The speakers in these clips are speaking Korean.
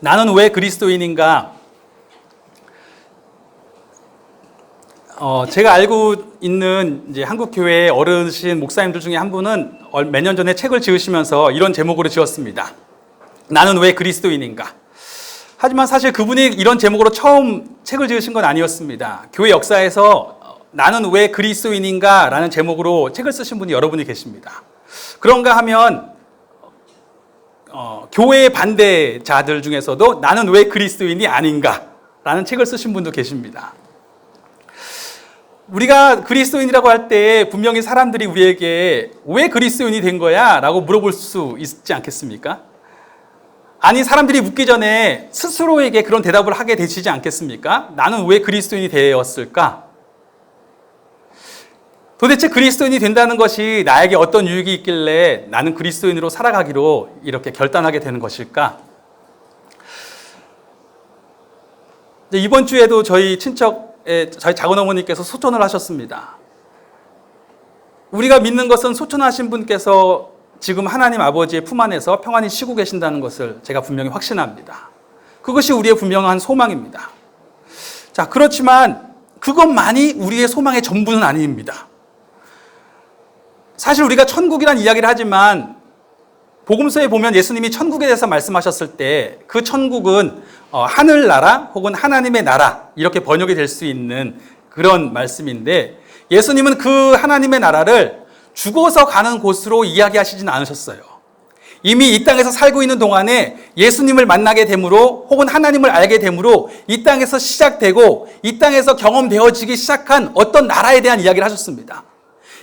나는 왜 그리스도인인가? 제가 알고 있는 이제 한국 교회의 어르신 목사님들 중에 한 분은 몇 년 전에 책을 지으시면서 이런 제목으로 지었습니다. 나는 왜 그리스도인인가? 하지만 사실 그분이 이런 제목으로 처음 책을 지으신 건 아니었습니다. 교회 역사에서 나는 왜 그리스도인인가? 라는 제목으로 책을 쓰신 분이 여러분이 계십니다. 그런가 하면 교회의 반대자들 중에서도 나는 왜 그리스도인이 아닌가? 라는 책을 쓰신 분도 계십니다. 우리가 그리스도인이라고 할 때 분명히 사람들이 우리에게 왜 그리스도인이 된 거야? 라고 물어볼 수 있지 않겠습니까? 아니, 사람들이 묻기 전에 스스로에게 그런 대답을 하게 되시지 않겠습니까? 나는 왜 그리스도인이 되었을까? 도대체 그리스도인이 된다는 것이 나에게 어떤 유익이 있길래 나는 그리스도인으로 살아가기로 이렇게 결단하게 되는 것일까? 이번 주에도 저희 작은어머니께서 소천을 하셨습니다. 우리가 믿는 것은 소천하신 분께서 지금 하나님 아버지의 품 안에서 평안히 쉬고 계신다는 것을 제가 분명히 확신합니다. 그것이 우리의 분명한 소망입니다. 자, 그렇지만 그것만이 우리의 소망의 전부는 아닙니다. 사실 우리가 천국이란 이야기를 하지만 복음서에 보면 예수님이 천국에 대해서 말씀하셨을 때 그 천국은 하늘나라 혹은 하나님의 나라 이렇게 번역이 될 수 있는 그런 말씀인데 예수님은 그 하나님의 나라를 죽어서 가는 곳으로 이야기하시진 않으셨어요. 이미 이 땅에서 살고 있는 동안에 예수님을 만나게 됨으로 혹은 하나님을 알게 됨으로 이 땅에서 시작되고 이 땅에서 경험되어지기 시작한 어떤 나라에 대한 이야기를 하셨습니다.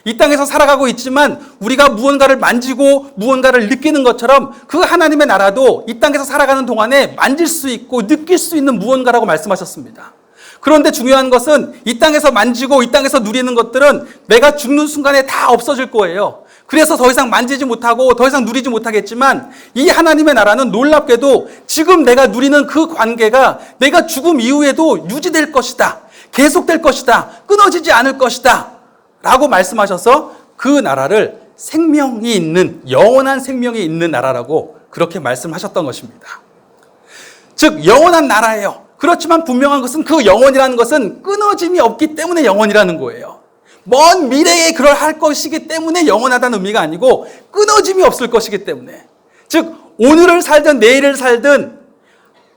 이 땅에서 살아가고 있지만 우리가 무언가를 만지고 무언가를 느끼는 것처럼 그 하나님의 나라도 이 땅에서 살아가는 동안에 만질 수 있고 느낄 수 있는 무언가라고 말씀하셨습니다. 그런데 중요한 것은 이 땅에서 만지고 이 땅에서 누리는 것들은 내가 죽는 순간에 다 없어질 거예요. 그래서 더 이상 만지지 못하고 더 이상 누리지 못하겠지만 이 하나님의 나라는 놀랍게도 지금 내가 누리는 그 관계가 내가 죽음 이후에도 유지될 것이다. 계속될 것이다. 끊어지지 않을 것이다. 라고 말씀하셔서 그 나라를 생명이 있는, 영원한 생명이 있는 나라라고 그렇게 말씀하셨던 것입니다. 즉, 영원한 나라예요. 그렇지만 분명한 것은 그 영원이라는 것은 끊어짐이 없기 때문에 영원이라는 거예요. 먼 미래에 그럴 것이기 때문에 영원하다는 의미가 아니고 끊어짐이 없을 것이기 때문에. 즉, 오늘을 살든 내일을 살든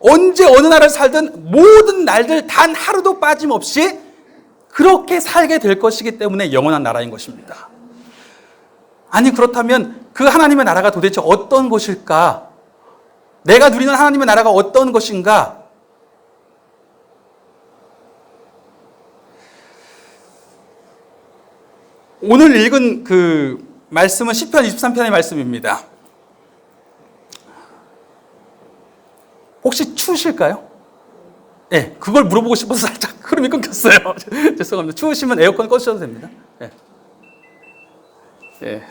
언제 어느 날을 살든 모든 날들 단 하루도 빠짐없이 그렇게 살게 될 것이기 때문에 영원한 나라인 것입니다. 아니, 그렇다면 그 하나님의 나라가 도대체 어떤 것일까? 내가 누리는 하나님의 나라가 어떤 것인가? 오늘 읽은 그 말씀은 시편 23편의 말씀입니다. 혹시 추우실까요? 네, 그걸 물어보고 싶어서 살짝 흐름이 끊겼어요. 죄송합니다. 추우시면 에어컨 꺼주셔도 됩니다. 네. 네.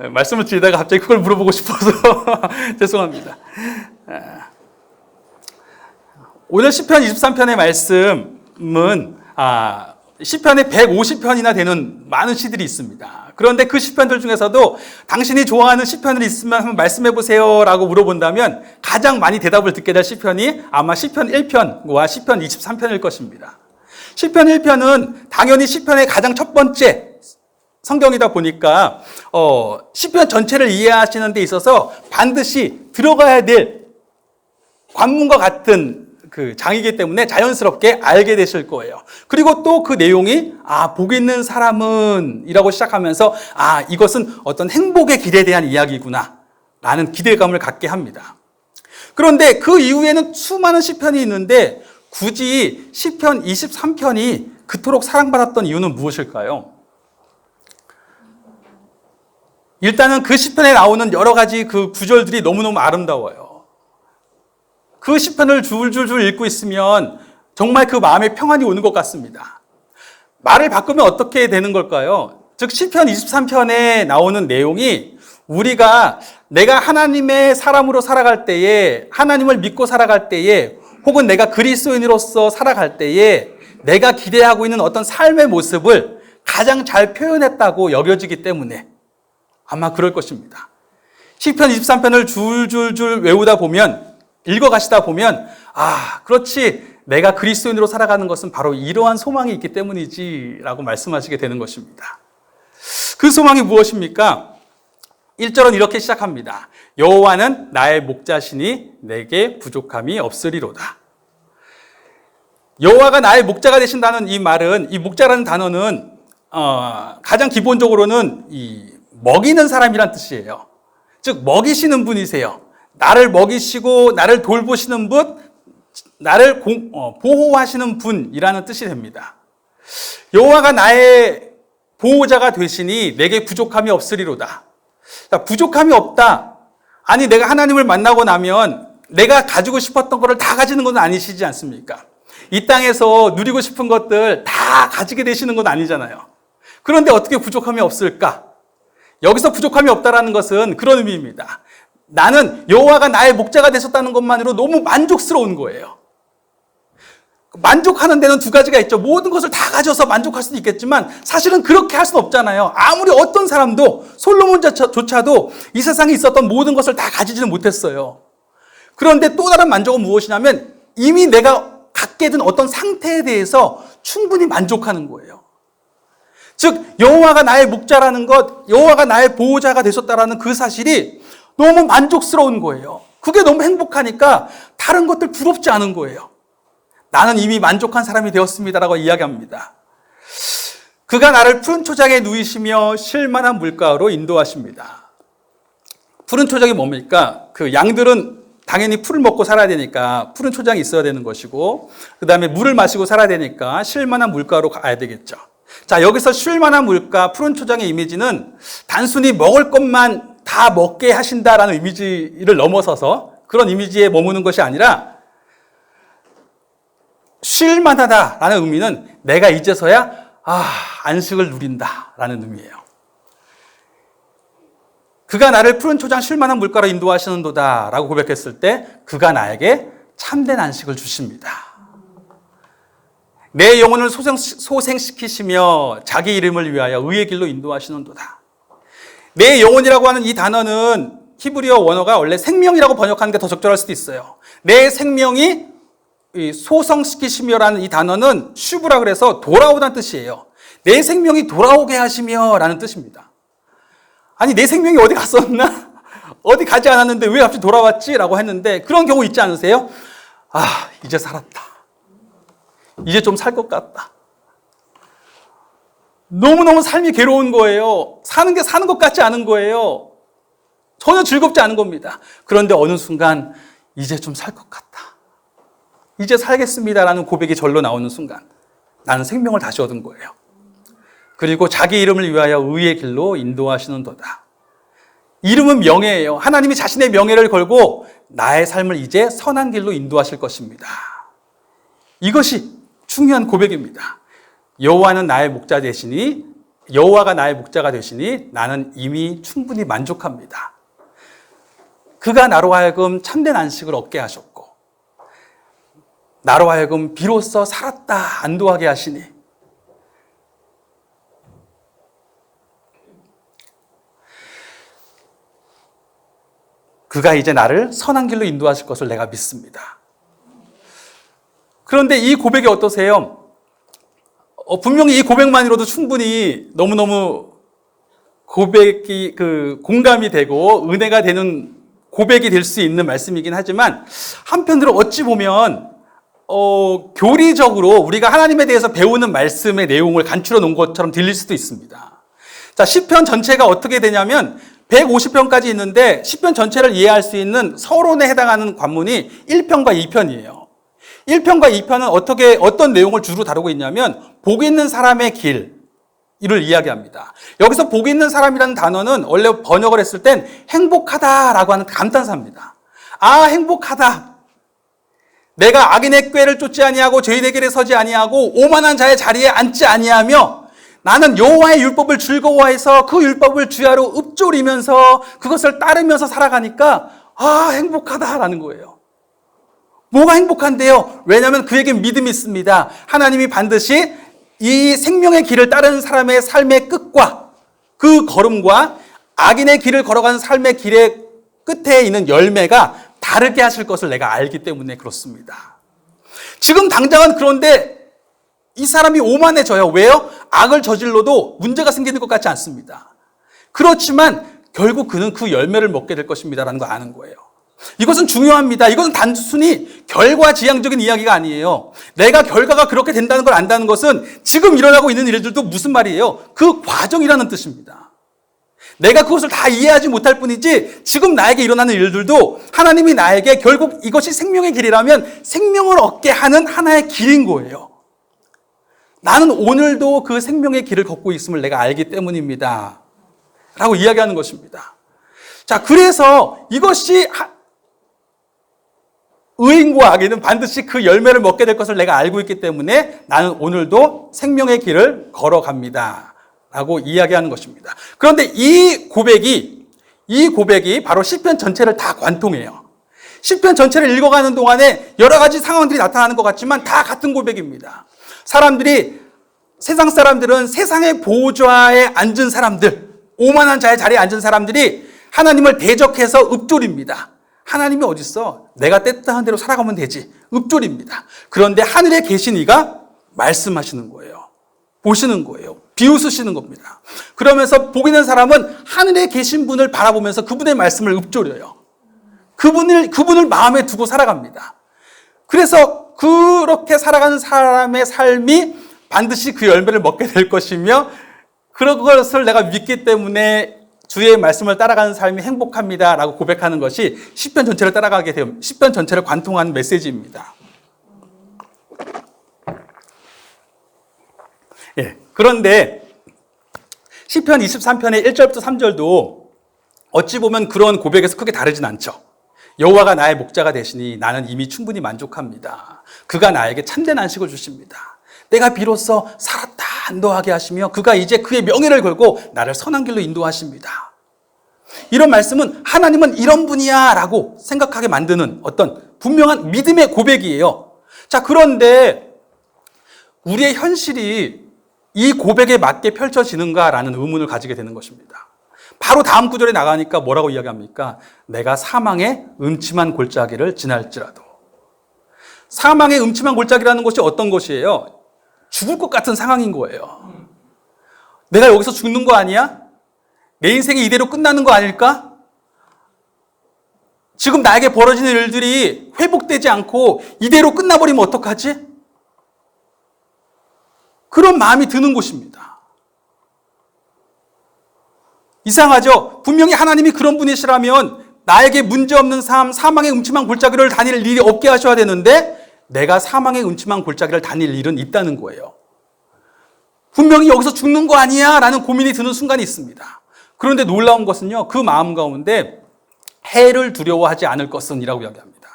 말씀을 드리다가 갑자기 그걸 물어보고 싶어서 죄송합니다. 오늘 시편 23편의 말씀은 시편에 150편이나 되는 많은 시들이 있습니다. 그런데 그 시편들 중에서도 당신이 좋아하는 시편을 있으면 한번 말씀해 보세요 라고 물어본다면 가장 많이 대답을 듣게 될 시편이 아마 시편 1편과 시편 23편일 것입니다. 시편 1편은 당연히 시편의 가장 첫 번째 성경이다 보니까 시편 전체를 이해하시는 데 있어서 반드시 들어가야 될 관문과 같은 그 장이기 때문에 자연스럽게 알게 되실 거예요. 그리고 또 그 내용이 복 있는 사람은 이라고 시작하면서 이것은 어떤 행복의 길에 대한 이야기구나 라는 기대감을 갖게 합니다. 그런데 그 이후에는 수많은 시편이 있는데 굳이 시편 23편이 그토록 사랑받았던 이유는 무엇일까요? 일단은 그 시편에 나오는 여러 가지 그 구절들이 너무너무 아름다워요. 그 시편을 줄줄줄 읽고 있으면 정말 그 마음에 평안이 오는 것 같습니다. 말을 바꾸면 어떻게 되는 걸까요? 즉 시편 23편에 나오는 내용이 우리가 내가 하나님의 사람으로 살아갈 때에 하나님을 믿고 살아갈 때에 혹은 내가 그리스도인으로서 살아갈 때에 내가 기대하고 있는 어떤 삶의 모습을 가장 잘 표현했다고 여겨지기 때문에 아마 그럴 것입니다. 시편 23편을 줄줄줄 외우다 보면, 읽어가시다 보면, 아, 그렇지. 내가 그리스도인으로 살아가는 것은 바로 이러한 소망이 있기 때문이지 라고 말씀하시게 되는 것입니다. 그 소망이 무엇입니까? 1절은 이렇게 시작합니다. 여호와는 나의 목자시니 내게 부족함이 없으리로다. 여호와가 나의 목자가 되신다는 이 말은, 이 목자라는 단어는 가장 기본적으로는 이 먹이는 사람이란 뜻이에요. 즉 먹이시는 분이세요. 나를 먹이시고 나를 돌보시는 분, 나를 보호하시는 분이라는 뜻이 됩니다. 여호와가 나의 보호자가 되시니 내게 부족함이 없으리로다. 부족함이 없다. 아니, 내가 하나님을 만나고 나면 내가 가지고 싶었던 것을 다 가지는 건 아니시지 않습니까? 이 땅에서 누리고 싶은 것들 다 가지게 되시는 건 아니잖아요. 그런데 어떻게 부족함이 없을까? 여기서 부족함이 없다라는 것은 그런 의미입니다. 나는 여호와가 나의 목자가 되셨다는 것만으로 너무 만족스러운 거예요. 만족하는 데는 두 가지가 있죠. 모든 것을 다 가져서 만족할 수도 있겠지만 사실은 그렇게 할 수는 없잖아요. 아무리 어떤 사람도, 솔로몬조차도 이 세상에 있었던 모든 것을 다 가지지는 못했어요. 그런데 또 다른 만족은 무엇이냐면 이미 내가 갖게 된 어떤 상태에 대해서 충분히 만족하는 거예요. 즉 여호와가 나의 목자라는 것, 여호와가 나의 보호자가 되셨다라는 그 사실이 너무 만족스러운 거예요. 그게 너무 행복하니까 다른 것들 부럽지 않은 거예요. 나는 이미 만족한 사람이 되었습니다라고 이야기합니다. 그가 나를 푸른 초장에 누이시며 쉴만한 물가로 인도하십니다. 푸른 초장이 뭡니까? 그 양들은 당연히 풀을 먹고 살아야 되니까 푸른 초장이 있어야 되는 것이고, 그 다음에 물을 마시고 살아야 되니까 쉴만한 물가로 가야 되겠죠. 자, 여기서 쉴만한 물가, 푸른 초장의 이미지는 단순히 먹을 것만 다 먹게 하신다라는 이미지를 넘어서서 그런 이미지에 머무는 것이 아니라 쉴만하다라는 의미는 내가 이제서야 안식을 누린다라는 의미예요. 그가 나를 푸른 초장 쉴만한 물가로 인도하시는도다 라고 고백했을 때 그가 나에게 참된 안식을 주십니다. 내 영혼을 소생시키시며 자기 이름을 위하여 의의 길로 인도하시는도다. 내 영혼이라고 하는 이 단어는 히브리어 원어가 원래 생명이라고 번역하는 게 더 적절할 수도 있어요. 내 생명이 소성시키시며라는 이 단어는 슈브라 그래서 돌아오다는 뜻이에요. 내 생명이 돌아오게 하시며 라는 뜻입니다. 아니, 내 생명이 어디 갔었나? 어디 가지 않았는데 왜 갑자기 돌아왔지? 라고 했는데 그런 경우 있지 않으세요? 이제 살았다. 이제 좀 살 것 같다. 너무너무 삶이 괴로운 거예요. 사는 게 사는 것 같지 않은 거예요. 전혀 즐겁지 않은 겁니다. 그런데 어느 순간 이제 좀 살 것 같다. 이제 살겠습니다라는 고백이 절로 나오는 순간 나는 생명을 다시 얻은 거예요. 그리고 자기 이름을 위하여 의의 길로 인도하시는도다. 이름은 명예예요. 하나님이 자신의 명예를 걸고 나의 삶을 이제 선한 길로 인도하실 것입니다. 이것이 중요한 고백입니다. 여호와는 나의 목자 되시니, 여호와가 나의 목자가 되시니 나는 이미 충분히 만족합니다. 그가 나로 하여금 참된 안식을 얻게 하셨고 나로 하여금 비로소 살았다 안도하게 하시니 그가 이제 나를 선한 길로 인도하실 것을 내가 믿습니다. 그런데 이 고백이 어떠세요? 분명히 이 고백만으로도 충분히 너무너무 고백이 공감이 되고 은혜가 되는 고백이 될 수 있는 말씀이긴 하지만 한편으로 어찌 보면 교리적으로 우리가 하나님에 대해서 배우는 말씀의 내용을 간추려 놓은 것처럼 들릴 수도 있습니다. 자, 시편 전체가 어떻게 되냐면 150편까지 있는데 시편 전체를 이해할 수 있는 서론에 해당하는 관문이 1편과 2편이에요. 1편과 2편은 어떤 내용을 주로 다루고 있냐면 복 있는 사람의 길을 이야기합니다. 여기서 복 있는 사람이라는 단어는 원래 번역을 했을 땐 행복하다라고 하는 감탄사입니다. 행복하다. 내가 악인의 꾀를 쫓지 아니하고 죄인의 길에 서지 아니하고 오만한 자의 자리에 앉지 아니하며 나는 여호와의 율법을 즐거워해서 그 율법을 주야로 읊조리면서 그것을 따르면서 살아가니까 행복하다라는 거예요. 뭐가 행복한데요? 왜냐하면 그에게 믿음이 있습니다. 하나님이 반드시 이 생명의 길을 따르는 사람의 삶의 끝과 그 걸음과 악인의 길을 걸어가는 삶의 길의 끝에 있는 열매가 다르게 하실 것을 내가 알기 때문에 그렇습니다. 지금 당장은 그런데 이 사람이 오만해져요. 왜요? 악을 저질러도 문제가 생기는 것 같지 않습니다. 그렇지만 결국 그는 그 열매를 먹게 될 것입니다라는 거 아는 거예요. 이것은 중요합니다. 이것은 단순히 결과지향적인 이야기가 아니에요. 내가 결과가 그렇게 된다는 걸 안다는 것은 지금 일어나고 있는 일들도 무슨 말이에요? 그 과정이라는 뜻입니다. 내가 그것을 다 이해하지 못할 뿐이지 지금 나에게 일어나는 일들도 하나님이 나에게 결국 이것이 생명의 길이라면 생명을 얻게 하는 하나의 길인 거예요. 나는 오늘도 그 생명의 길을 걷고 있음을 내가 알기 때문입니다. 라고 이야기하는 것입니다. 자, 그래서 이것이 의인과 악인은 반드시 그 열매를 먹게 될 것을 내가 알고 있기 때문에 나는 오늘도 생명의 길을 걸어갑니다. 라고 이야기하는 것입니다. 그런데 이 고백이 바로 시편 전체를 다 관통해요. 시편 전체를 읽어가는 동안에 여러 가지 상황들이 나타나는 것 같지만 다 같은 고백입니다. 세상 사람들은 세상의 보좌에 앉은 사람들, 오만한 자의 자리에 앉은 사람들이 하나님을 대적해서 읊조립니다. 하나님이 어딨어? 내가 때때한 대로 살아가면 되지. 읊조립니다. 그런데 하늘에 계신 이가 말씀하시는 거예요. 보시는 거예요. 비웃으시는 겁니다. 그러면서 복 있는 사람은 하늘에 계신 분을 바라보면서 그분의 말씀을 읊조려요. 그분을 마음에 두고 살아갑니다. 그래서 그렇게 살아가는 사람의 삶이 반드시 그 열매를 먹게 될 것이며 그런 것을 내가 믿기 때문에 주의 말씀을 따라가는 삶이 행복합니다라고 고백하는 것이 시편 전체를 따라가게 되면 시편 전체를 관통하는 메시지입니다. 예. 그런데 시편 23편의 1절부터 3절도 어찌 보면 그런 고백에서 크게 다르진 않죠. 여호와가 나의 목자가 되시니 나는 이미 충분히 만족합니다. 그가 나에게 참된 안식을 주십니다. 내가 비로소 살았다 안도하게 하시며 그가 이제 그의 명예를 걸고 나를 선한 길로 인도하십니다. 이런 말씀은 하나님은 이런 분이야 라고 생각하게 만드는 어떤 분명한 믿음의 고백이에요. 자, 그런데 우리의 현실이 이 고백에 맞게 펼쳐지는가라는 의문을 가지게 되는 것입니다. 바로 다음 구절에 나가니까 뭐라고 이야기합니까? 내가 사망의 음침한 골짜기를 지날지라도. 사망의 음침한 골짜기라는 것이 어떤 것이에요? 죽을 것 같은 상황인 거예요. 내가 여기서 죽는 거 아니야? 내 인생이 이대로 끝나는 거 아닐까? 지금 나에게 벌어지는 일들이 회복되지 않고 이대로 끝나버리면 어떡하지? 그런 마음이 드는 곳입니다. 이상하죠? 분명히 하나님이 그런 분이시라면 나에게 문제없는 삶, 사망의 음침한 골짜기를 다닐 일이 없게 하셔야 되는데 내가 사망의 음침한 골짜기를 다닐 일은 있다는 거예요. 분명히 여기서 죽는 거 아니야? 라는 고민이 드는 순간이 있습니다. 그런데 놀라운 것은요, 그 마음 가운데 해를 두려워하지 않을 것은 이라고 이야기합니다.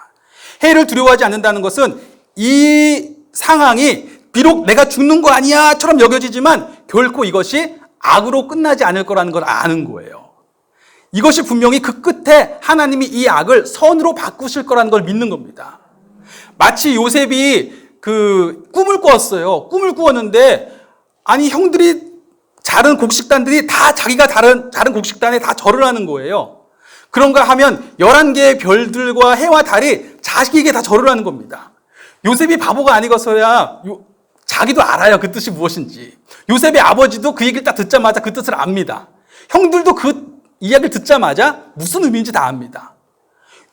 해를 두려워하지 않는다는 것은 이 상황이 비록 내가 죽는 거 아니야처럼 여겨지지만 결코 이것이 악으로 끝나지 않을 거라는 걸 아는 거예요. 이것이 분명히 그 끝에 하나님이 이 악을 선으로 바꾸실 거라는 걸 믿는 겁니다. 마치 요셉이 꿈을 꾸었어요. 꿈을 꾸었는데 아니 형들이 다른 곡식단들이 다 자기가 다른 곡식단에 다 절을 하는 거예요. 그런가 하면 11개의 별들과 해와 달이 자기에게 다 절을 하는 겁니다. 요셉이 바보가 아니고서야 자기도 알아요. 그 뜻이 무엇인지. 요셉의 아버지도 그 얘기를 딱 듣자마자 그 뜻을 압니다. 형들도 그 이야기를 듣자마자 무슨 의미인지 다 압니다.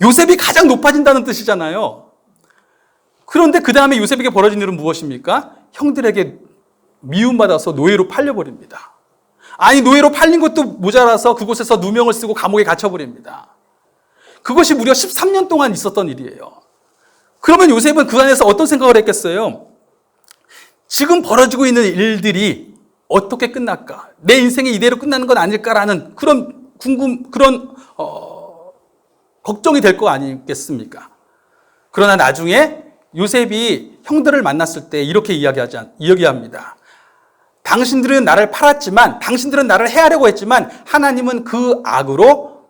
요셉이 가장 높아진다는 뜻이잖아요. 그런데 그 다음에 요셉에게 벌어진 일은 무엇입니까? 형들에게 미움받아서 노예로 팔려버립니다. 아니 노예로 팔린 것도 모자라서 그곳에서 누명을 쓰고 감옥에 갇혀버립니다. 그것이 무려 13년 동안 있었던 일이에요. 그러면 요셉은 그 안에서 어떤 생각을 했겠어요? 지금 벌어지고 있는 일들이 어떻게 끝날까? 내 인생이 이대로 끝나는 건 아닐까라는 그런 걱정이 될 거 아니겠습니까? 그러나 나중에 요셉이 형들을 만났을 때 이렇게 이야기합니다. 당신들은 나를 팔았지만, 당신들은 나를 해하려고 했지만, 하나님은 그 악을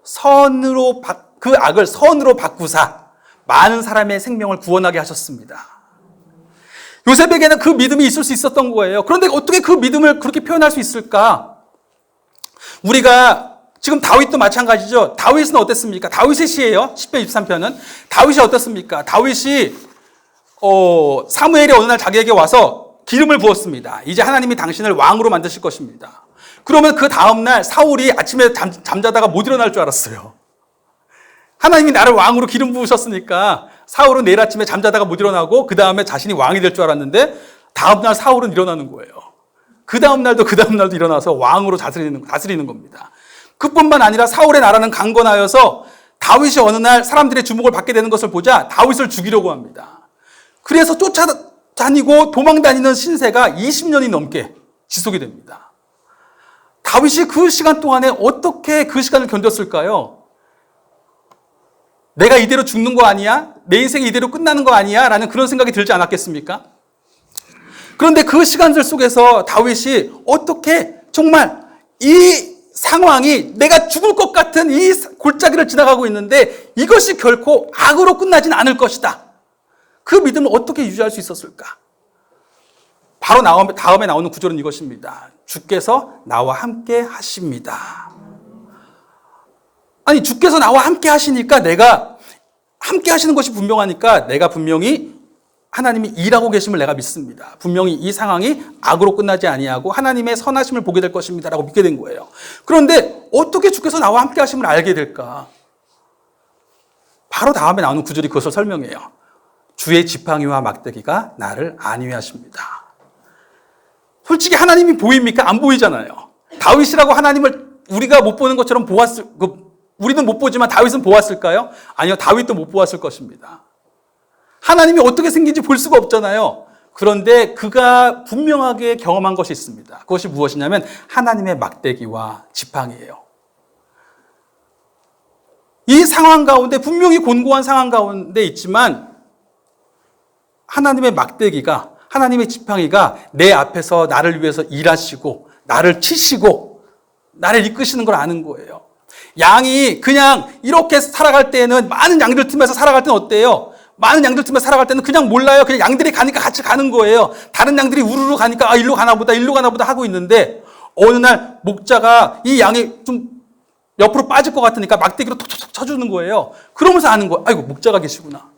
선으로 바꾸사 많은 사람의 생명을 구원하게 하셨습니다. 요셉에게는 그 믿음이 있을 수 있었던 거예요. 그런데 어떻게 그 믿음을 그렇게 표현할 수 있을까? 우리가 지금 다윗도 마찬가지죠. 다윗은 어땠습니까? 다윗의 시예요. 10편 23편은. 다윗이 어떻습니까? 다윗이 사무엘이 어느 날 자기에게 와서 기름을 부었습니다. 이제 하나님이 당신을 왕으로 만드실 것입니다. 그러면 그 다음날 사울이 아침에 잠자다가 못 일어날 줄 알았어요. 하나님이 나를 왕으로 기름 부으셨으니까 사울은 내일 아침에 잠자다가 못 일어나고 그 다음에 자신이 왕이 될 줄 알았는데 다음날 사울은 일어나는 거예요. 그 다음날도 일어나서 왕으로 다스리는 겁니다. 그뿐만 아니라 사울의 나라는 강건하여서 다윗이 어느 날 사람들의 주목을 받게 되는 것을 보자 다윗을 죽이려고 합니다. 그래서 쫓아다니고 도망다니는 신세가 20년이 넘게 지속이 됩니다. 다윗이 그 시간 동안에 어떻게 그 시간을 견뎠을까요? 내가 이대로 죽는 거 아니야? 내 인생이 이대로 끝나는 거 아니야? 라는 그런 생각이 들지 않았겠습니까? 그런데 그 시간들 속에서 다윗이 어떻게 정말 이 상황이 내가 죽을 것 같은 이 골짜기를 지나가고 있는데 이것이 결코 악으로 끝나진 않을 것이다. 그 믿음을 어떻게 유지할 수 있었을까? 바로 다음에 나오는 구절은 이것입니다. 주께서 나와 함께 하십니다. 아니, 주께서 나와 함께 하시니까 내가 함께 하시는 것이 분명하니까 내가 분명히 하나님이 일하고 계심을 내가 믿습니다. 분명히 이 상황이 악으로 끝나지 아니하고 하나님의 선하심을 보게 될 것입니다. 라고 믿게 된 거예요. 그런데 어떻게 주께서 나와 함께 하심을 알게 될까? 바로 다음에 나오는 구절이 그것을 설명해요. 주의 지팡이와 막대기가 나를 안위하십니다. 솔직히 하나님이 보입니까? 안 보이잖아요. 다윗이라고 하나님을 우리가 못 보는 것처럼 우리는 못 보지만 다윗은 보았을까요? 아니요, 다윗도 못 보았을 것입니다. 하나님이 어떻게 생긴지 볼 수가 없잖아요. 그런데 그가 분명하게 경험한 것이 있습니다. 그것이 무엇이냐면 하나님의 막대기와 지팡이예요. 이 상황 가운데 분명히 곤고한 상황 가운데 있지만 하나님의 막대기가, 하나님의 지팡이가 내 앞에서 나를 위해서 일하시고 나를 치시고 나를 이끄시는 걸 아는 거예요. 양이 그냥 이렇게 살아갈 때는, 많은 양들 틈에서 살아갈 때는 어때요? 많은 양들 틈에서 살아갈 때는 그냥 몰라요. 그냥 양들이 가니까 같이 가는 거예요. 다른 양들이 우르르 가니까 일로 가나 보다 하고 있는데 어느 날 목자가 이 양이 좀 옆으로 빠질 것 같으니까 막대기로 톡톡톡 쳐주는 거예요. 그러면서 아는 거예요. 아이고, 목자가 계시구나.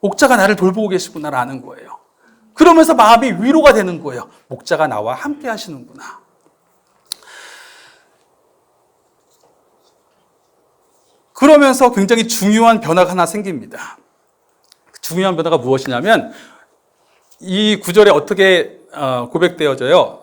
목자가 나를 돌보고 계시구나를 아는 거예요. 그러면서 마음이 위로가 되는 거예요. 목자가 나와 함께 하시는구나. 그러면서 굉장히 중요한 변화가 하나 생깁니다. 중요한 변화가 무엇이냐면 이 구절에 어떻게 고백되어져요?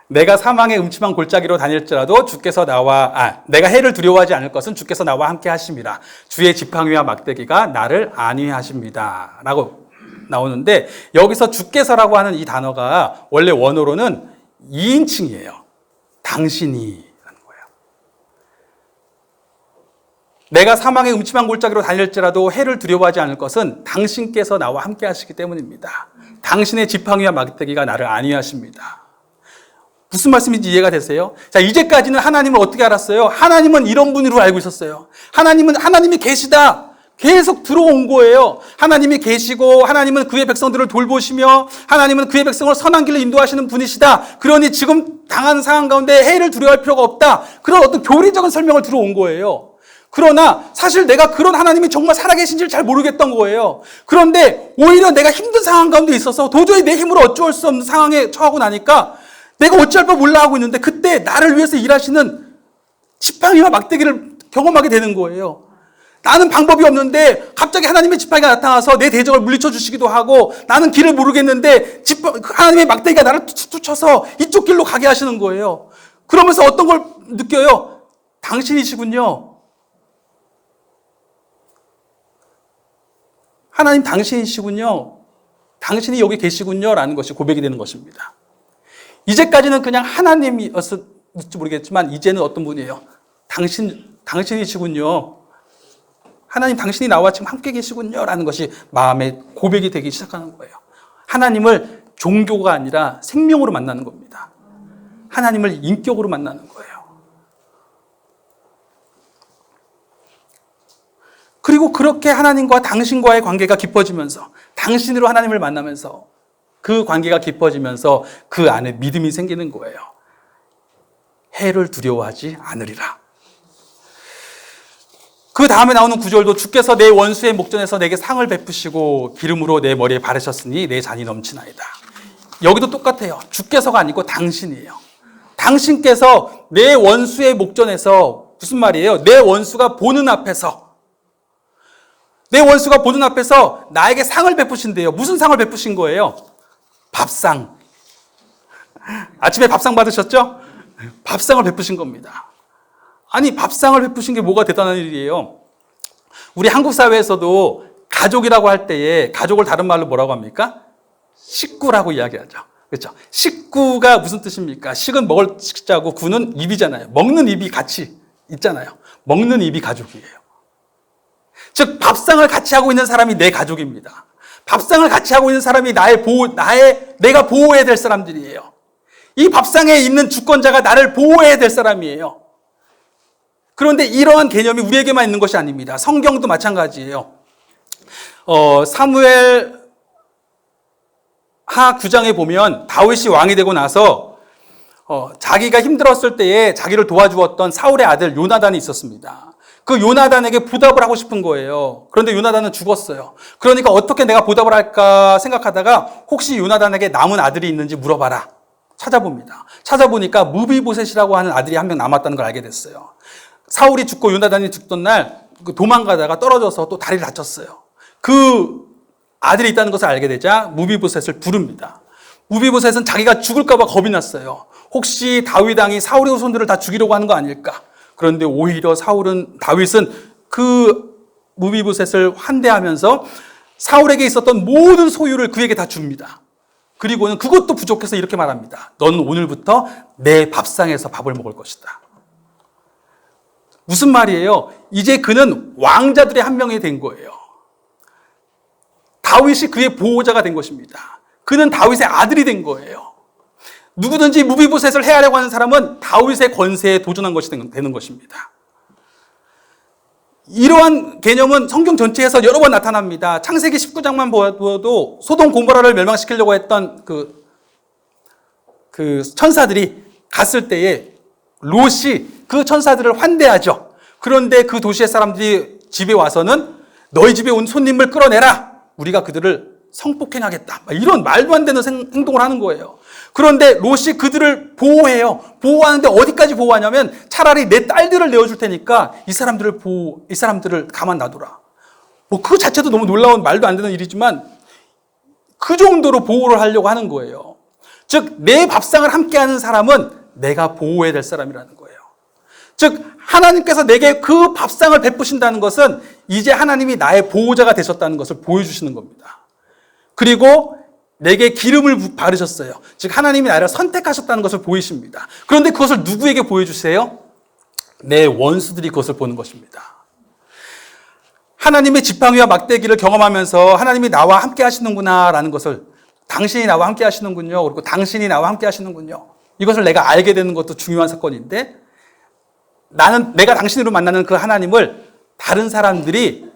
내가 사망의 음침한 골짜기로 다닐지라도 주께서 내가 해를 두려워하지 않을 것은 주께서 나와 함께 하심이라. 주의 지팡이와 막대기가 나를 안위하십니다. 라고 나오는데 여기서 주께서라고 하는 이 단어가 원래 원어로는 2인칭이에요. 당신이라는 거예요. 내가 사망의 음침한 골짜기로 다닐지라도 해를 두려워하지 않을 것은 당신께서 나와 함께 하시기 때문입니다. 당신의 지팡이와 막대기가 나를 안위하십니다. 무슨 말씀인지 이해가 되세요? 자, 이제까지는 하나님을 어떻게 알았어요? 하나님은 이런 분으로 알고 있었어요. 하나님이 계시다. 계속 들어온 거예요. 하나님이 계시고 하나님은 그의 백성들을 돌보시며 하나님은 그의 백성을 선한 길로 인도하시는 분이시다. 그러니 지금 당한 상황 가운데 해를 두려워할 필요가 없다. 그런 어떤 교리적인 설명을 들어온 거예요. 그러나 사실 내가 그런 하나님이 정말 살아계신지를 잘 모르겠던 거예요. 그런데 오히려 내가 힘든 상황 가운데 있어서 도저히 내 힘으로 어쩔 수 없는 상황에 처하고 나니까 내가 어찌할 바 몰라 하고 있는데 그때 나를 위해서 일하시는 지팡이와 막대기를 경험하게 되는 거예요. 나는 방법이 없는데 갑자기 하나님의 지팡이가 나타나서 내 대적을 물리쳐 주시기도 하고 나는 길을 모르겠는데 하나님의 막대기가 나를 쫓아서 이쪽 길로 가게 하시는 거예요. 그러면서 어떤 걸 느껴요? 당신이시군요. 하나님 당신이시군요. 당신이 여기 계시군요. 라는 것이 고백이 되는 것입니다. 이제까지는 그냥 하나님이었을지 모르겠지만 이제는 어떤 분이에요? 당신이시군요. 하나님 당신이 나와 지금 함께 계시군요. 라는 것이 마음의 고백이 되기 시작하는 거예요. 하나님을 종교가 아니라 생명으로 만나는 겁니다. 하나님을 인격으로 만나는 거예요. 그리고 그렇게 하나님과 당신과의 관계가 깊어지면서 당신으로 하나님을 만나면서 그 관계가 깊어지면서 그 안에 믿음이 생기는 거예요. 해를 두려워하지 않으리라. 그 다음에 나오는 구절도 주께서 내 원수의 목전에서 내게 상을 베푸시고 기름으로 내 머리에 바르셨으니 내 잔이 넘치나이다. 여기도 똑같아요. 주께서가 아니고 당신이에요. 당신께서 내 원수의 목전에서, 무슨 말이에요? 내 원수가 보는 앞에서, 내 원수가 보는 앞에서 나에게 상을 베푸신대요. 무슨 상을 베푸신 거예요? 밥상. 아침에 밥상 받으셨죠? 밥상을 베푸신 겁니다. 아니, 밥상을 베푸신 게 뭐가 대단한 일이에요? 우리 한국 사회에서도 가족이라고 할 때에 가족을 다른 말로 뭐라고 합니까? 식구라고 이야기하죠. 그렇죠? 식구가 무슨 뜻입니까? 식은 먹을 식자고 구는 입이잖아요. 먹는 입이 같이 있잖아요. 먹는 입이 가족이에요. 즉 밥상을 같이 하고 있는 사람이 내 가족입니다. 밥상을 같이 하고 있는 사람이 내가 보호해야 될 사람들이에요. 이 밥상에 있는 주권자가 나를 보호해야 될 사람이에요. 그런데 이러한 개념이 우리에게만 있는 것이 아닙니다. 성경도 마찬가지예요. 사무엘 하 9장에 보면 다윗이 왕이 되고 나서 자기가 힘들었을 때에 자기를 도와주었던 사울의 아들 요나단이 있었습니다. 그 요나단에게 보답을 하고 싶은 거예요. 그런데 요나단은 죽었어요. 그러니까 어떻게 내가 보답을 할까 생각하다가 혹시 요나단에게 남은 아들이 있는지 물어봐라. 찾아봅니다. 찾아보니까 무비보셋이라고 하는 아들이 한 명 남았다는 걸 알게 됐어요. 사울이 죽고 요나단이 죽던 날 도망가다가 떨어져서 또 다리를 다쳤어요. 그 아들이 있다는 것을 알게 되자 무비보셋을 부릅니다. 무비보셋은 자기가 죽을까 봐 겁이 났어요. 혹시 다윗 왕이 사울의 후손들을 다 죽이려고 하는 거 아닐까? 그런데 오히려 다윗은 그 무비보셋을 환대하면서 사울에게 있었던 모든 소유를 그에게 다 줍니다. 그리고는 그것도 부족해서 이렇게 말합니다. 너는 오늘부터 내 밥상에서 밥을 먹을 것이다. 무슨 말이에요? 이제 그는 왕자들의 한 명이 된 거예요. 다윗이 그의 보호자가 된 것입니다. 그는 다윗의 아들이 된 거예요. 누구든지 무비보셋을 해하려고 하는 사람은 다윗의 권세에 도전한 것이 되는 것입니다. 이러한 개념은 성경 전체에서 여러 번 나타납니다. 창세기 19장만 보아도 소돔 고모라를 멸망시키려고 했던 그 천사들이 갔을 때에 롯이 그 천사들을 환대하죠. 그런데 그 도시의 사람들이 집에 와서는 너희 집에 온 손님을 끌어내라. 우리가 그들을 성폭행하겠다. 이런 말도 안 되는 행동을 하는 거예요. 그런데 롯이 그들을 보호해요. 보호하는데 어디까지 보호하냐면 차라리 내 딸들을 내어줄 테니까 이 사람들을 가만 놔둬라. 그 자체도 너무 놀라운 말도 안 되는 일이지만 그 정도로 보호를 하려고 하는 거예요. 즉, 내 밥상을 함께하는 사람은 내가 보호해야 될 사람이라는 거예요. 즉, 하나님께서 내게 그 밥상을 베푸신다는 것은 이제 하나님이 나의 보호자가 되셨다는 것을 보여주시는 겁니다. 그리고 내게 기름을 바르셨어요. 즉, 하나님이 나를 선택하셨다는 것을 보이십니다. 그런데 그것을 누구에게 보여주세요? 내 원수들이 그것을 보는 것입니다. 하나님의 지팡이와 막대기를 경험하면서 하나님이 나와 함께 하시는구나라는 것을, 당신이 나와 함께 하시는군요. 그리고 당신이 나와 함께 하시는군요. 이것을 내가 알게 되는 것도 중요한 사건인데, 내가 당신으로 만나는 그 하나님을 다른 사람들이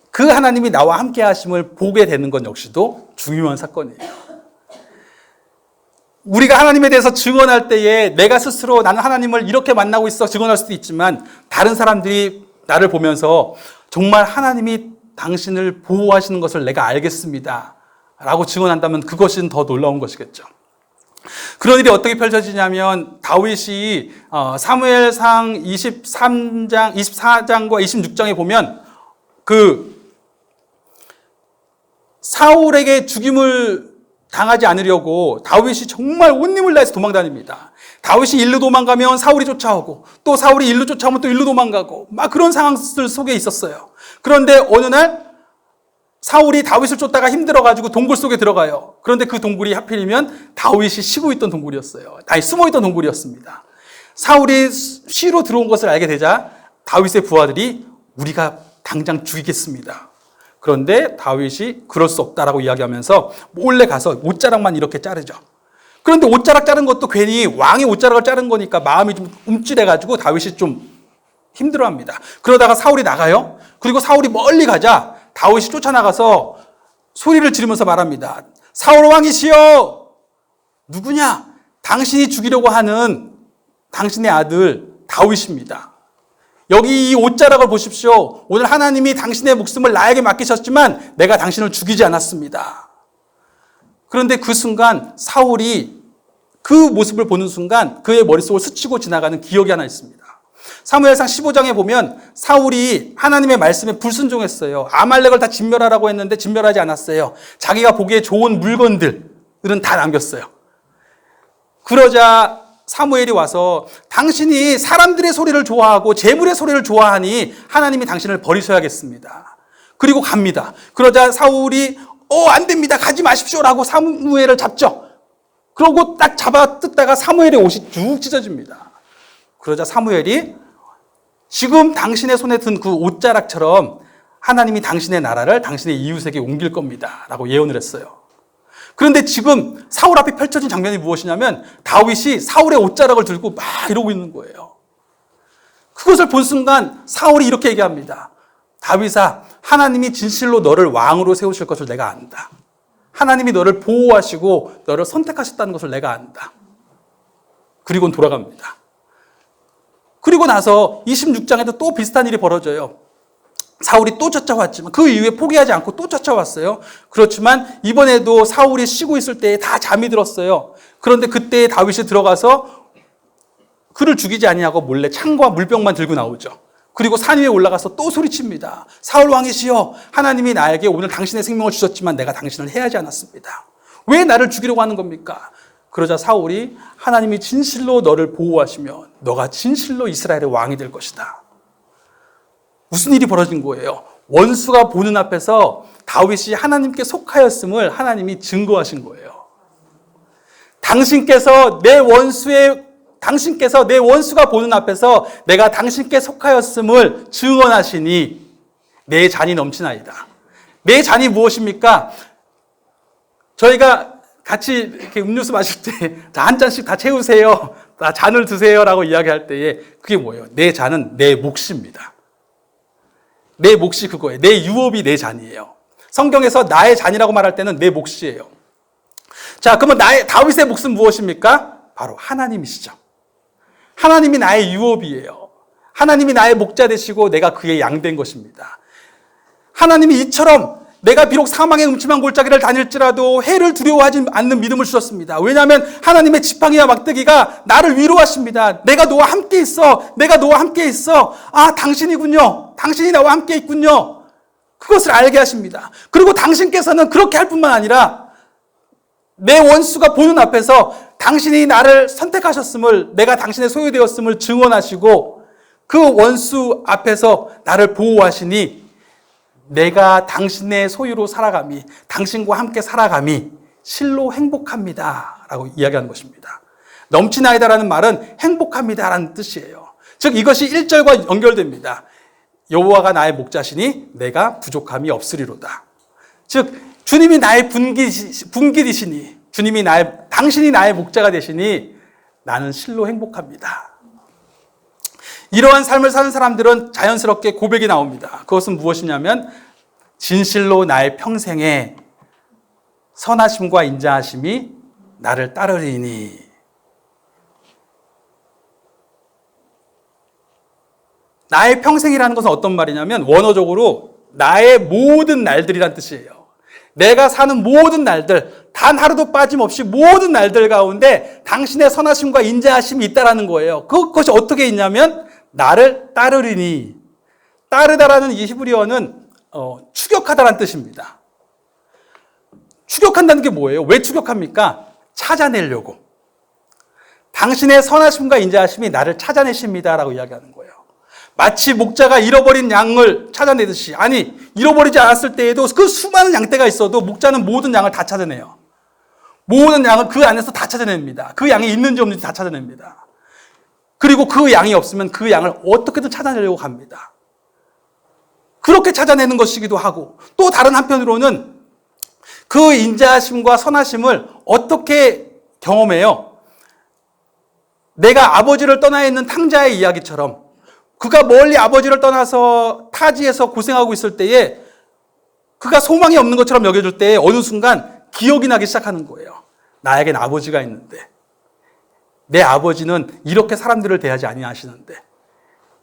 그 하나님이 나와 함께 하심을 보게 되는 것 역시도 중요한 사건이에요. 우리가 하나님에 대해서 증언할 때에 내가 스스로 나는 하나님을 이렇게 만나고 있어 증언할 수도 있지만 다른 사람들이 나를 보면서 정말 하나님이 당신을 보호하시는 것을 내가 알겠습니다 라고 증언한다면 그것은 더 놀라운 것이겠죠. 그런 일이 어떻게 펼쳐지냐면 다윗이 사무엘상 24장과 26장에 보면 사울에게 죽임을 당하지 않으려고 다윗이 정말 온 힘을 다해서 도망다닙니다. 다윗이 일로 도망가면 사울이 쫓아오고 또 사울이 일로 쫓아오면 또 일로 도망가고 막 그런 상황들 속에 있었어요. 그런데 어느 날 사울이 다윗을 쫓다가 힘들어가지고 동굴 속에 들어가요. 그런데 그 동굴이 하필이면 다윗이 쉬고 있던 동굴이었어요. 아니, 숨어 있던 동굴이었습니다. 사울이 쉬러 들어온 것을 알게 되자 다윗의 부하들이 우리가 당장 죽이겠습니다. 그런데 다윗이 그럴 수 없다라고 이야기하면서 몰래 가서 옷자락만 이렇게 자르죠. 그런데 옷자락 자른 것도 괜히 왕이 옷자락을 자른 거니까 마음이 좀 움찔해가지고 다윗이 좀 힘들어합니다. 그러다가 사울이 나가요. 그리고 사울이 멀리 가자 다윗이 쫓아나가서 소리를 지르면서 말합니다. 사울 왕이시여! 누구냐? 당신이 죽이려고 하는 당신의 아들 다윗입니다. 여기 이 옷자락을 보십시오. 오늘 하나님이 당신의 목숨을 나에게 맡기셨지만 내가 당신을 죽이지 않았습니다. 그런데 그 순간 사울이 그 모습을 보는 순간 그의 머릿속을 스치고 지나가는 기억이 하나 있습니다. 사무엘상 15장에 보면 사울이 하나님의 말씀에 불순종했어요. 아말렉을 다 진멸하라고 했는데 진멸하지 않았어요. 자기가 보기에 좋은 물건들은 다 남겼어요. 그러자 사무엘이 와서 당신이 사람들의 소리를 좋아하고 재물의 소리를 좋아하니 하나님이 당신을 버리셔야겠습니다. 그리고 갑니다. 그러자 사울이 안 됩니다. 가지 마십시오라고 사무엘을 잡죠. 그러고 딱 잡아 뜯다가 사무엘의 옷이 쭉 찢어집니다. 그러자 사무엘이 지금 당신의 손에 든 그 옷자락처럼 하나님이 당신의 나라를 당신의 이웃에게 옮길 겁니다. 라고 예언을 했어요. 그런데 지금 사울 앞에 펼쳐진 장면이 무엇이냐면 다윗이 사울의 옷자락을 들고 막 이러고 있는 거예요. 그것을 본 순간 사울이 이렇게 얘기합니다. 다윗아, 하나님이 진실로 너를 왕으로 세우실 것을 내가 안다. 하나님이 너를 보호하시고 너를 선택하셨다는 것을 내가 안다. 그리고는 돌아갑니다. 그리고 나서 26장에도 또 비슷한 일이 벌어져요. 사울이 또 쫓아왔지만 그 이후에 포기하지 않고 또 쫓아왔어요. 그렇지만 이번에도 사울이 쉬고 있을 때에 다 잠이 들었어요. 그런데 그때 다윗이 들어가서 그를 죽이지 아니하고 몰래 창과 물병만 들고 나오죠. 그리고 산 위에 올라가서 또 소리칩니다. 사울 왕이시여, 하나님이 나에게 오늘 당신의 생명을 주셨지만 내가 당신을 해하지 않았습니다. 왜 나를 죽이려고 하는 겁니까? 그러자 사울이 하나님이 진실로 너를 보호하시면 너가 진실로 이스라엘의 왕이 될 것이다. 무슨 일이 벌어진 거예요? 원수가 보는 앞에서 다윗이 하나님께 속하였음을 하나님이 증거하신 거예요. 당신께서 내 원수가 보는 앞에서 내가 당신께 속하였음을 증언하시니 내 잔이 넘치나이다. 내 잔이 무엇입니까? 저희가 같이 이렇게 음료수 마실 때 한 잔씩 다 채우세요. 다 잔을 드세요라고 이야기할 때에 그게 뭐예요? 내 잔은 내 몫입니다. 내 몫이 그거예요. 내 유업이 내 잔이에요. 성경에서 나의 잔이라고 말할 때는 내 몫이에요. 자, 그러면 다윗의 몫은 무엇입니까? 바로 하나님이시죠. 하나님이 나의 유업이에요. 하나님이 나의 목자 되시고 내가 그의 양 된 것입니다. 하나님이 이처럼 내가 비록 사망의 음침한 골짜기를 다닐지라도 해를 두려워하지 않는 믿음을 주셨습니다. 왜냐하면 하나님의 지팡이와 막대기가 나를 위로하십니다. 내가 너와 함께 있어. 내가 너와 함께 있어. 아, 당신이군요. 당신이 나와 함께 있군요. 그것을 알게 하십니다. 그리고 당신께서는 그렇게 할 뿐만 아니라 내 원수가 보는 앞에서 당신이 나를 선택하셨음을, 내가 당신의 소유되었음을 증언하시고 그 원수 앞에서 나를 보호하시니 내가 당신의 소유로 살아감이, 당신과 함께 살아감이 실로 행복합니다 라고 이야기하는 것입니다. 넘치나이다라는 말은 행복합니다라는 뜻이에요. 즉 이것이 1절과 연결됩니다. 여호와가 나의 목자시니 내가 부족함이 없으리로다. 즉 주님이 나의 분깃이시니, 당신이 나의 목자가 되시니 나는 실로 행복합니다. 이러한 삶을 사는 사람들은 자연스럽게 고백이 나옵니다. 그것은 무엇이냐면 진실로 나의 평생에 선하심과 인자하심이 나를 따르리니. 나의 평생이라는 것은 어떤 말이냐면 원어적으로 나의 모든 날들이란 뜻이에요. 내가 사는 모든 날들, 단 하루도 빠짐없이 모든 날들 가운데 당신의 선하심과 인자하심이 있다라는 거예요. 그것이 어떻게 있냐면 나를 따르리니. 따르다라는 이 히브리어는 추격하다라는 뜻입니다. 추격한다는 게 뭐예요? 왜 추격합니까? 찾아내려고. 당신의 선하심과 인자하심이 나를 찾아내십니다라고 이야기하는 거예요. 마치 목자가 잃어버린 양을 찾아내듯이, 아니 잃어버리지 않았을 때에도 그 수많은 양떼가 있어도 목자는 모든 양을 다 찾아내요. 모든 양을 그 안에서 다 찾아냅니다. 그 양이 있는지 없는지 다 찾아냅니다. 그리고 그 양이 없으면 그 양을 어떻게든 찾아내려고 합니다. 그렇게 찾아내는 것이기도 하고, 또 다른 한편으로는 그 인자하심과 선하심을 어떻게 경험해요? 내가 아버지를 떠나 있는 탕자의 이야기처럼 그가 멀리 아버지를 떠나서 타지에서 고생하고 있을 때에 그가 소망이 없는 것처럼 여겨질 때에 어느 순간 기억이 나기 시작하는 거예요. 나에겐 아버지가 있는데, 내 아버지는 이렇게 사람들을 대하지 아니하시는데,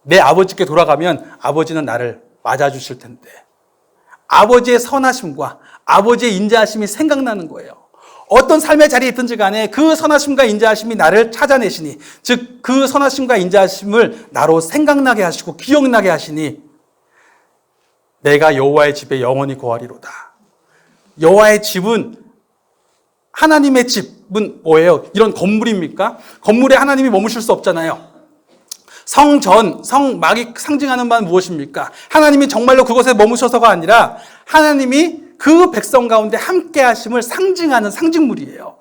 내 아버지께 돌아가면 아버지는 나를 맞아주실 텐데, 아버지의 선하심과 아버지의 인자하심이 생각나는 거예요. 어떤 삶의 자리에 있든지 간에 그 선하심과 인자하심이 나를 찾아내시니, 즉 그 선하심과 인자하심을 나로 생각나게 하시고 기억나게 하시니 내가 여호와의 집에 영원히 거하리로다. 여호와의 집은, 하나님의 집은 뭐예요? 이런 건물입니까? 건물에 하나님이 머무실 수 없잖아요. 성막이 상징하는 바는 무엇입니까? 하나님이 정말로 그곳에 머무셔서가 아니라 하나님이 그 백성 가운데 함께 하심을 상징하는 상징물이에요.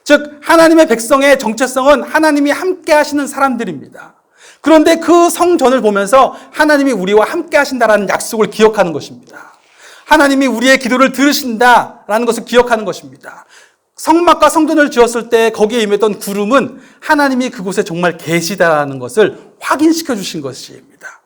즉 하나님의 백성의 정체성은 하나님이 함께 하시는 사람들입니다. 그런데 그 성전을 보면서 하나님이 우리와 함께 하신다라는 약속을 기억하는 것입니다. 하나님이 우리의 기도를 들으신다라는 것을 기억하는 것입니다. 성막과 성전을 지었을 때 거기에 임했던 구름은 하나님이 그곳에 정말 계시다라는 것을 확인시켜 주신 것입니다.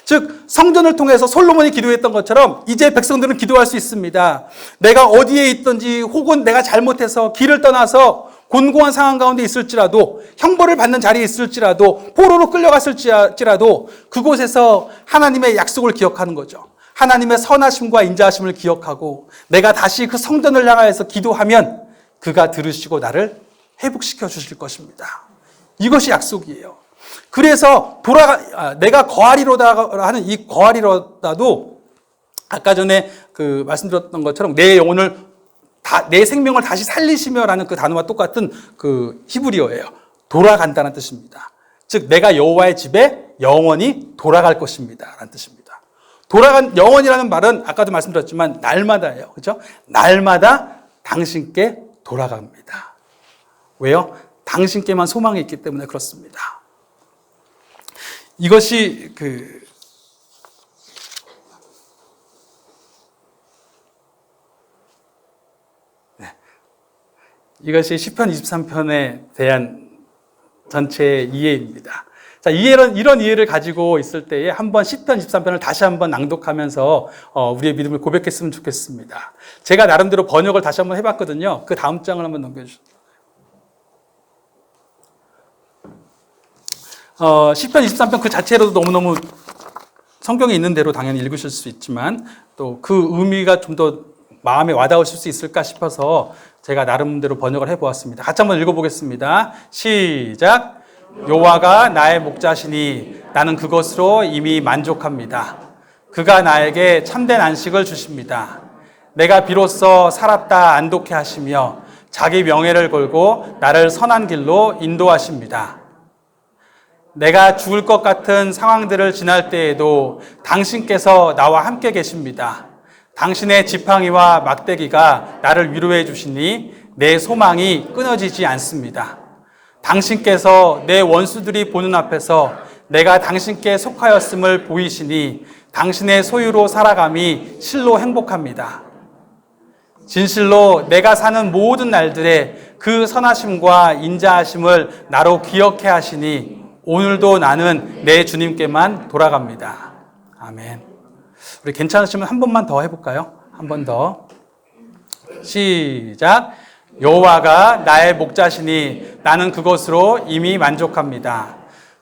즉 성전을 통해서 솔로몬이 기도했던 것처럼 이제 백성들은 기도할 수 있습니다. 내가 어디에 있든지 혹은 내가 잘못해서 길을 떠나서 곤고한 상황 가운데 있을지라도, 형벌을 받는 자리에 있을지라도, 포로로 끌려갔을지라도 그곳에서 하나님의 약속을 기억하는 거죠. 하나님의 선하심과 인자하심을 기억하고 내가 다시 그 성전을 향하여서 기도하면 그가 들으시고 나를 회복시켜 주실 것입니다. 이것이 약속이에요. 그래서 내가 거하리로다 하는 이 거하리로다도 아까 전에 말씀드렸던 것처럼 내 생명을 다시 살리시며라는 그 단어와 똑같은 그 히브리어예요. 돌아간다는 뜻입니다. 즉 내가 여호와의 집에 영원히 돌아갈 것입니다 라는 뜻입니다. 영원이라는 말은 아까도 말씀드렸지만 날마다예요. 그렇죠? 날마다 당신께 돌아갑니다. 왜요? 당신께만 소망이 있기 때문에 그렇습니다. 이것이 이것이 시편 23편에 대한 전체 이해입니다. 자, 이런 이해를 가지고 있을 때에 한번 시편 23편을 다시 한번 낭독하면서 우리의 믿음을 고백했으면 좋겠습니다. 제가 나름대로 번역을 다시 한번 해봤거든요. 그 다음 장을 한번 넘겨주세요. 시편 23편 그 자체로도 너무너무 성경에 있는 대로 당연히 읽으실 수 있지만 또 그 의미가 좀 더 마음에 와닿으실 수 있을까 싶어서 제가 나름대로 번역을 해보았습니다. 같이 한번 읽어보겠습니다. 시작. 여호와가 나의 목자시니 나는 그것으로 이미 만족합니다. 그가 나에게 참된 안식을 주십니다. 내가 비로소 살았다 안독해 하시며 자기 명예를 걸고 나를 선한 길로 인도하십니다. 내가 죽을 것 같은 상황들을 지날 때에도 당신께서 나와 함께 계십니다. 당신의 지팡이와 막대기가 나를 위로해 주시니 내 소망이 끊어지지 않습니다. 당신께서 내 원수들이 보는 앞에서 내가 당신께 속하였음을 보이시니 당신의 소유로 살아감이 실로 행복합니다. 진실로 내가 사는 모든 날들에 그 선하심과 인자하심을 나로 기억해 하시니 오늘도 나는 내 주님께만 돌아갑니다. 아멘. 우리 괜찮으시면 한 번만 더 해볼까요? 한 번 더. 시작. 여호와가 나의 목자시니 나는 그것으로 이미 만족합니다.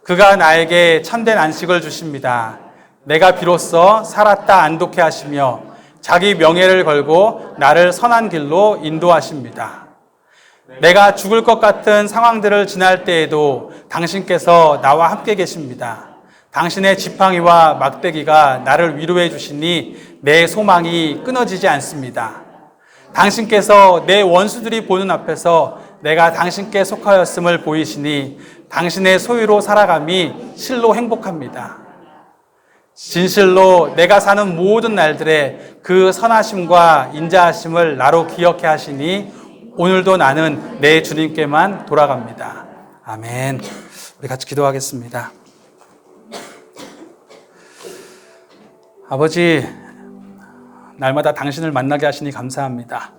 그가 나에게 참된 안식을 주십니다. 내가 비로소 살았다 안독해 하시며 자기 명예를 걸고 나를 선한 길로 인도하십니다. 내가 죽을 것 같은 상황들을 지날 때에도 당신께서 나와 함께 계십니다. 당신의 지팡이와 막대기가 나를 위로해 주시니 내 소망이 끊어지지 않습니다. 당신께서 내 원수들이 보는 앞에서 내가 당신께 속하였음을 보이시니 당신의 소유로 살아감이 실로 행복합니다. 진실로 내가 사는 모든 날들에 그 선하심과 인자하심을 나로 기억해 하시니 오늘도 나는 내 주님께만 돌아갑니다. 아멘. 우리 같이 기도하겠습니다. 아버지, 날마다 당신을 만나게 하시니 감사합니다.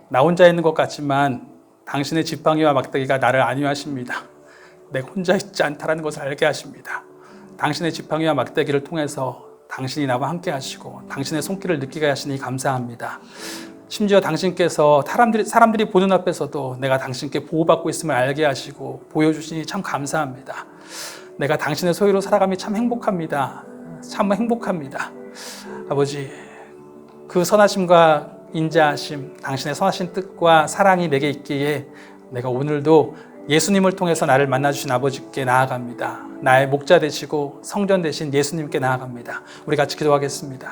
나 혼자 있는 것 같지만 당신의 지팡이와 막대기가 나를 안위하십니다. 내가 혼자 있지 않다는 것을 알게 하십니다. 당신의 지팡이와 막대기를 통해서 당신이 나와 함께 하시고 당신의 손길을 느끼게 하시니 감사합니다. 심지어 당신께서 사람들이 보는 앞에서도 내가 당신께 보호받고 있음을 알게 하시고 보여주시니 참 감사합니다. 내가 당신의 소유로 살아감이 참 행복합니다. 참 행복합니다. 아버지, 그 선하심과 인자하심, 당신의 선하신 뜻과 사랑이 내게 있기에 내가 오늘도 예수님을 통해서 나를 만나주신 아버지께 나아갑니다. 나의 목자 되시고 성전 되신 예수님께 나아갑니다. 우리 같이 기도하겠습니다.